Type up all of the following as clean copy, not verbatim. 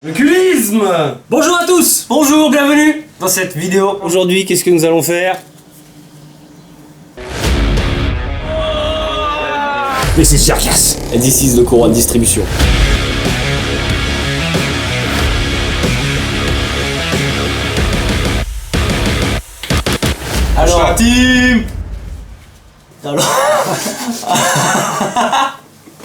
Le culisme. Bonjour à tous. Bonjour, bienvenue dans cette vidéo. Aujourd'hui, qu'est-ce que nous allons faire? This is serious. And this is the courroie de distribution. Alors, la team.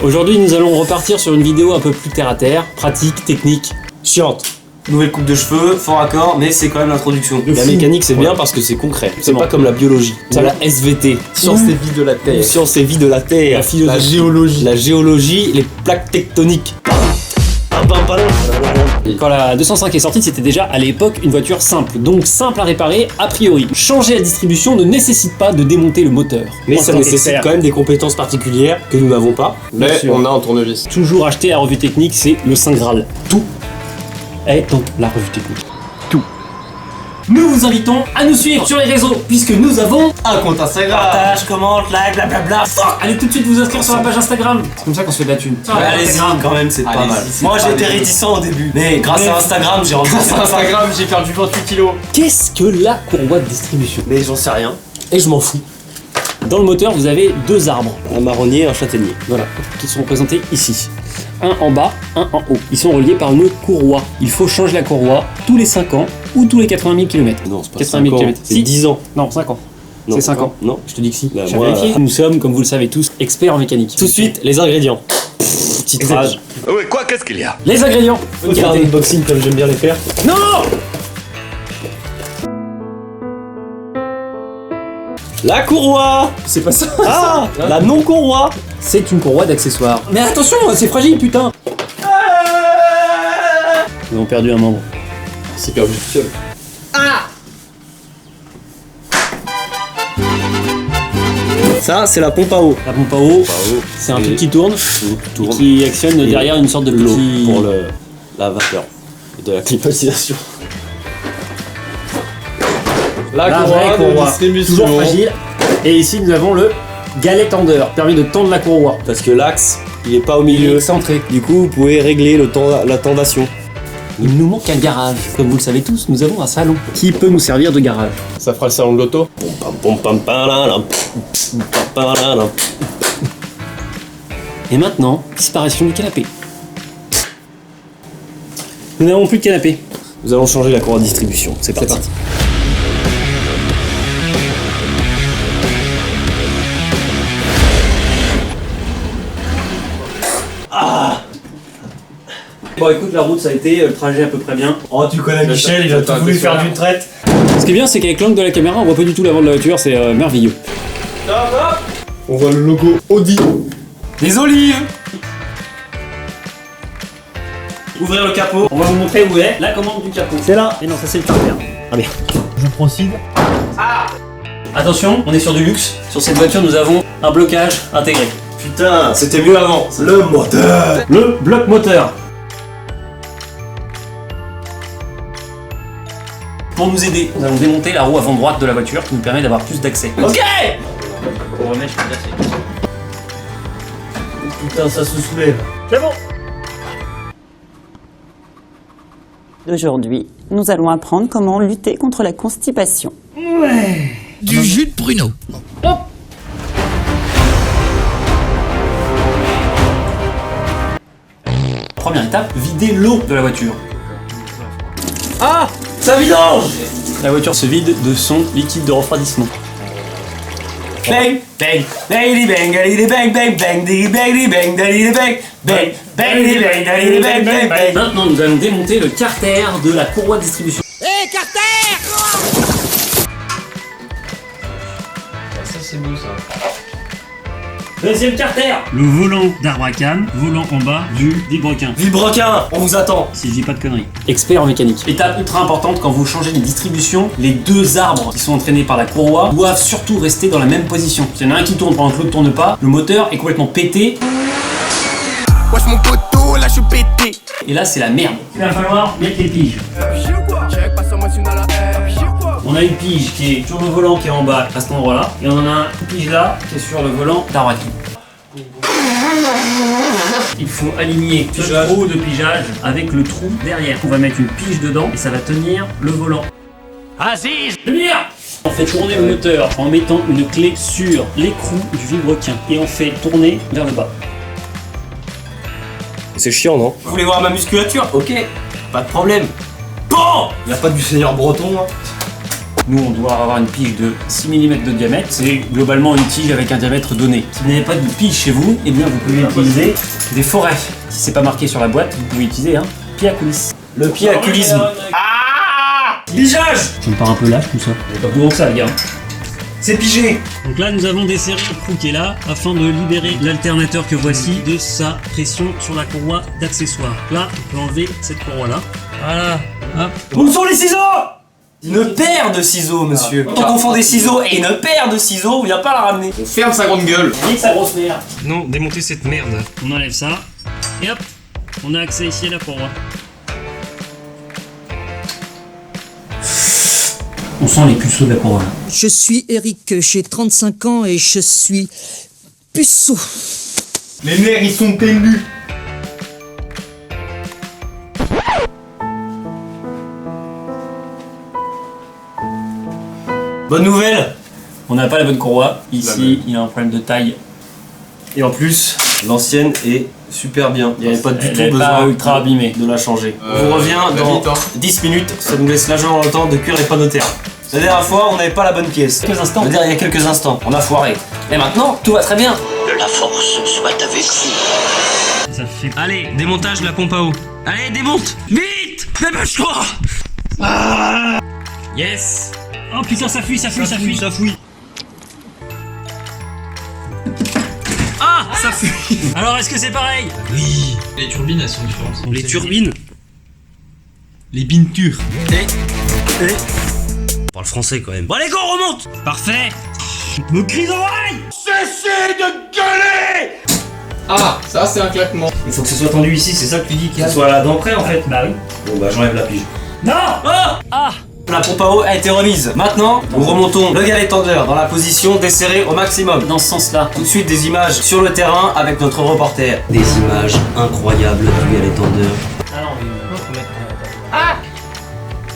Aujourd'hui, nous allons repartir sur une vidéo un peu plus terre à terre, pratique, technique, chiante. Nouvelle coupe de cheveux, fort accord, mais c'est quand même l'introduction. La mécanique, c'est bien parce que c'est concret. C'est pas comme la biologie, c'est la SVT. Sciences et vie de la Terre. Sciences et vie de la Terre. La philosophie. géologie. La géologie, les plaques tectoniques. Quand la 205 est sortie, c'était déjà à l'époque une voiture simple, donc simple à réparer a priori. Changer la distribution ne nécessite pas de démonter le moteur. Mais ça nécessite quand même des compétences particulières que nous n'avons pas. Mais on a un tournevis. Toujours acheter la revue technique, c'est le Saint Graal. Tout est dans la revue technique. Tout. Nous vous invitons à nous suivre sur les réseaux, puisque nous avons Un compte Instagram. partage, commente, like, blablabla. Allez tout de suite vous inscrire sur la page Instagram. C'est comme ça qu'on se fait de la thune. Allez-y, quand même, c'est pas mal. Moi, j'ai été réticent au début, mais grâce à Instagram, j'ai rendu Sur Instagram, j'ai perdu 28 kilos. Qu'est-ce que la courroie de distribution? Mais j'en sais rien. Et je m'en fous. Dans le moteur, vous avez deux arbres, Un marronnier et un châtaignier. voilà, qui sont représentés ici. Un en bas, un en haut. Ils sont reliés par une courroie. Il faut changer la courroie tous les 5 ans ou tous les 80 000 km. Non, c'est pas 80 000 5 ans, km. c'est Si. 10 ans. Non, 5 ans. Non, C'est 5 ans. Non. Je te dis que si. Bah, J'ai moi, vérifié. Nous sommes, comme vous le savez tous, experts en mécanique. Tout de suite, les ingrédients. Titrage. Oui, quoi, qu'est-ce qu'il y a? Les ingrédients. On va faire un unboxing comme j'aime bien les faire. Non. La courroie. C'est pas ça. Ah, la non-courroie. C'est une courroie d'accessoires. Mais attention, c'est fragile, putain. Nous avons perdu un membre. C'est perdu tout seul. Ça, c'est la pompe à eau. La pompe à eau, c'est un truc qui tourne et qui actionne derrière une sorte de l'eau petit... pour la vapeur et de la climatisation. La La vraie courroie de courroie, distribution. toujours fragile. Et ici, nous avons le galet tendeur, permet de tendre la courroie. Parce que l'axe, il est pas au Il est milieu. excentré. Du coup, vous pouvez régler la tendation. Il nous manque un garage. Comme vous le savez tous, nous avons un salon qui peut nous servir de garage. Ça fera le salon de l'auto. Et maintenant, disparition du canapé. Nous n'avons plus de canapé. Nous allons changer la courroie de distribution. C'est parti. parti. Bon écoute, la route ça a été, le trajet à peu près bien. Oh, tu connais Michel, il a tout voulu faire d'une traite. Ce qui est bien, c'est qu'avec l'angle de la caméra, on voit pas du tout l'avant de la voiture, c'est merveilleux. On voit le logo Audi. Des olives. Ouvrir le capot. On va vous montrer où est la commande du capot. C'est là. Et non, ça c'est le carter. Ah bien. Je procède. Attention, on est sur du luxe. Sur cette voiture, nous avons un blocage intégré. Putain, c'était mieux avant. Le moteur. Le bloc moteur. Pour nous aider, nous allons démonter la roue avant droite de la voiture qui nous permet d'avoir plus d'accès. Ok. Pour remettre, je peux dire c'est... Putain, ça se soulève. C'est bon. Aujourd'hui, nous allons apprendre comment lutter contre la constipation. Du jus de pruneau. Première étape, vider l'eau de la voiture. Ah, ça vidange. La voiture se vide de son liquide de refroidissement. Bang, bang, bang, bang, bang, bang, bang, bang, bang, bang, bang, bang, bang, bang, bang, bang, bang, bang. Maintenant, nous allons démonter le carter de la courroie de distribution. Ça, c'est beau, ça. Deuxième carter. Le volant d'arbre à canne, volant en bas du vilebrequin. Villebrequin, on vous attend. Si je dis pas de conneries. Expert en mécanique. Étape ultra importante quand vous changez les distributions, les deux arbres qui sont entraînés par la courroie doivent surtout rester dans la même position. S'il y en a un qui tourne pendant que l'autre tourne pas, le moteur est complètement pété. Wesh mon poteau, là je suis pété. Et là c'est la merde. Il va falloir mettre les piges. On a une pige qui est sur le volant qui est en bas à cet endroit là. Et on en a une pige là qui est sur le volant d'arbre à canne. Il faut aligner le trou de pigeage avec le trou derrière. On va mettre une pige dedans et ça va tenir le volant. Aziz, lumière! On fait tourner le moteur en mettant une clé sur l'écrou du vilebrequin et on fait tourner vers le bas. C'est chiant, non? Vous voulez voir ma musculature? Ok, pas de problème. Bon! Il a pas du seigneur breton, hein. Nous, on doit avoir une pige de 6 mm de diamètre. C'est globalement une tige avec un diamètre donné. Si vous n'avez pas de pige chez vous, eh bien vous pouvez utiliser des forêts. Si c'est pas marqué sur la boîte, vous pouvez utiliser un pied à coulisse. Le pied à culisme. Pigeage! Je me pars un peu lâche tout ça. C'est pas plus gros que ça, les gars. C'est pigé. Donc là, nous avons desserré le trou qui est là afin de libérer l'alternateur que voici de sa pression sur la courroie d'accessoire. Là, on peut enlever cette courroie-là. Voilà. Hop. Où sont les ciseaux? Une paire de ciseaux, monsieur. Quand on confond des ciseaux et une paire de ciseaux, il vient pas la ramener. On ferme sa grande gueule. Nique sa grosse merde. Non, démonter cette merde. On enlève ça. Et hop, on a accès ici à la courroie. On sent les puceaux de la courroie. Je suis Eric, j'ai 35 ans et je suis puceau. Les nerfs, ils sont tendus. Bonne nouvelle. On n'a pas la bonne courroie. Ici, il y a un problème de taille. Et en plus, l'ancienne est super bien. Il n'y avait pas du Elle tout est besoin pas ultra abîmée. de la changer. On Euh, vous revient va dans vite, hein. 10 minutes. Ça nous laisse largement le temps de cuire les pommes de terre. La dernière fois, on n'avait pas la bonne pièce. Quelques instants. Je veux dire, il y a quelques instants, on a foiré. Et maintenant, tout va très bien. Que la force soit avec vous. Ça fait. Allez, démontage de la pompe à eau. Allez, démonte. Vite. Dépêche-toi. Yes. Oh putain, ça fuit, ça fuit, ça fuit. Ça fouille. Ah, ça fuit. Alors, est-ce que c'est pareil? Les turbines, elles sont différentes. Les turbines. Les bintures. On parle français quand même. Bon, allez, go, on remonte. Parfait. Me crie dans l'oreille. Ah, ça c'est un claquement. Il faut que ce soit tendu ici, c'est ça que tu dis, qu'il Ouais. soit là d'entrée en fait. Bah oui. Bon bah j'enlève la pige. Non. Ah. La pompe à eau a été remise. Maintenant, nous remontons le galet tendeur dans la position desserrée au maximum. Dans ce sens-là. Tout de suite des images sur le terrain avec notre reporter. Des images incroyables du galet tendeur. Ah non, mais...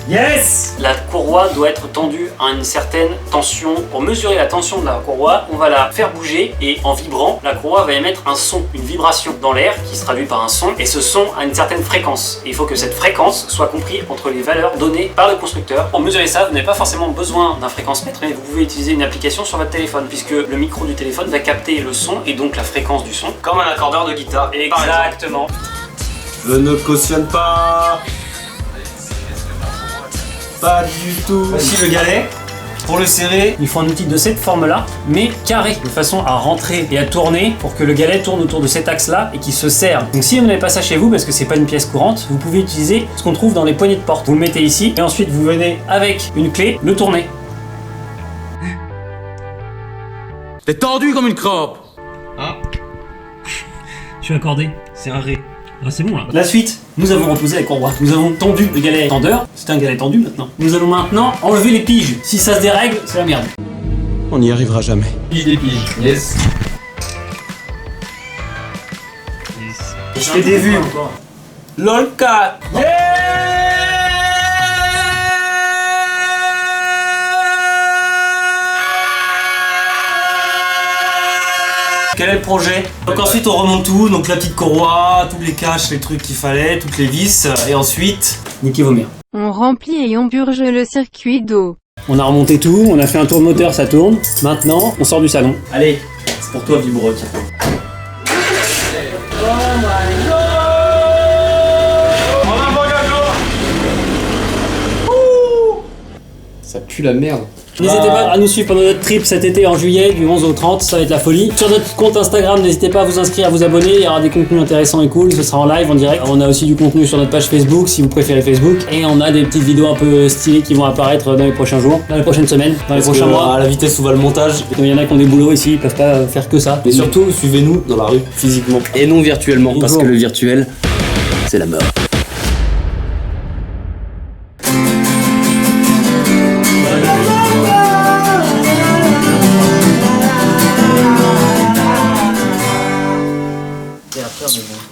Yes. La courroie doit être tendue à une certaine tension. Pour mesurer la tension de la courroie, on va la faire bouger et en vibrant, la courroie va émettre un son, une vibration dans l'air qui se traduit par un son et ce son a une certaine fréquence. Et il faut que cette fréquence soit comprise entre les valeurs données par le constructeur. Pour mesurer ça, vous n'avez pas forcément besoin d'un fréquence-mètre, mais vous pouvez utiliser une application sur votre téléphone puisque le micro du téléphone va capter le son et donc la fréquence du son. Comme un accordeur de guitare. Exactement. Je ne cautionne pas. Pas du tout. Voici le galet. Pour le serrer, Il faut un outil de cette forme-là, mais carré, de façon à rentrer et à tourner pour que le galet tourne autour de cet axe-là et qu'il se serre. Donc si vous n'avez pas ça chez vous, parce que c'est pas une pièce courante, vous pouvez utiliser ce qu'on trouve dans les poignées de porte. Vous le mettez ici, et ensuite vous venez avec une clé, le tourner. T'es tendu comme une crampe. Je suis accordé, c'est un ré. Ah c'est bon là. La suite, nous avons reposé la courroie. Nous avons tendu le galet tendeur, c'est un galet tendu maintenant. Nous allons maintenant enlever les piges. Si ça se dérègle, c'est la merde. On n'y arrivera jamais. Pige des piges. Yes. je fais des vues. LOLCAT. Quel est le projet? Donc ensuite on remonte tout, donc la petite courroie, tous les caches, les trucs qu'il fallait, toutes les vis, et ensuite Niquez vos mères. On remplit et on purge le circuit d'eau. On a remonté tout, on a fait un tour de moteur, ça tourne. Maintenant, on sort du salon. allez, c'est pour toi Vibro, tiens. Ça pue la merde. N'hésitez pas à nous suivre pendant notre trip cet été en juillet, du 11 au 30, ça va être la folie. Sur notre compte Instagram, n'hésitez pas à vous inscrire, à vous abonner, il y aura des contenus intéressants et cool, ce sera en live, en direct. On a aussi du contenu sur notre page Facebook, si vous préférez Facebook. Et on a des petites vidéos un peu stylées qui vont apparaître dans les prochains jours, dans les prochaines semaines, dans les prochains mois. À la vitesse où va le montage. Il y en a qui ont des boulots ici, ils peuvent pas faire que ça. Et surtout, suivez-nous dans la rue, physiquement. Et non virtuellement, parce que le virtuel, c'est la mort.